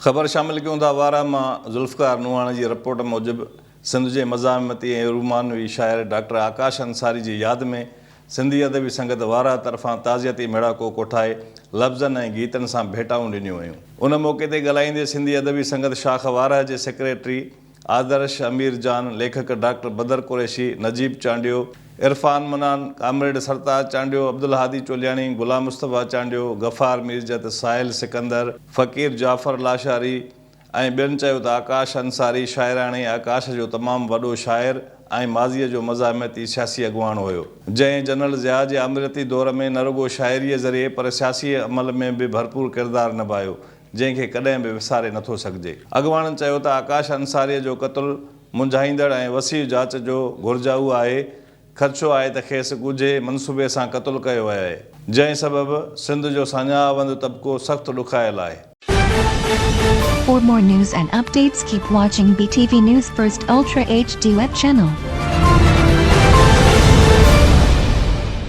ख़बर शामिल कयूं था वारह मां ज़ुल्फ़कार नुहाणे जी रिपोर्ट मूजिबि सिंध जे मज़ामती ऐं रुमानवी शाइर ॾाक्टर आकाश अंसारी जी यादि में सिंधी अदबी संगत वारह तरफ़ां ताज़ियती मेड़ाको कोठाए लफ़्ज़नि ऐं गीतनि सां भेटाऊं ॾिनियूं हुयूं। उन मौक़े ते ॻाल्हाईंदे सिंधी अदबी संगत शाख वारह जे सेक्रेटरी आदर्श अमीर जान, लेखक ॾाक्टर बदर कुरैशी, नजीब चांडियो, इरफान मनान, कामरेड सरताज चांडियो, अब्दुल हादी चोलियाणी, गुलाम मुस्तफ़ा चांडियो, गफ़ार मीरजत, साहिल सिकंदर, फ़कीर जाफ़र लाशारी ऐं ॿियनि चयो त आकाश अंसारी शाइराणे आकाश जो तमामु वॾो शाइर ऐं माज़ीअ जो मज़ामती सियासी अॻुवाण हुयो, जंहिं जनरल ज़िया जे अमरती दौर में न रुॻो शाइरीअ ज़रिए पर सियासी अमल में बि भरपूर किरदारु निभायो, जंहिंखे कॾहिं बि विसारे नथो सघिजे। अॻुवाणनि चयो त आकाश अंसारीअ जो क़त्लु मुंझाईंदड़ ऐं वसीउ जांच जो घुरिजाऊ आहे। ख़दशो आहे त खेसि ॻुझे मनसूबे सां क़त्लु कयो वियो आहे, जंहिं सबबि सिंध जो सान्याहवंद तबिको सख़्तु ॾुखायल आहे। For more news and updates, keep watching BTV News First Ultra HD web channel.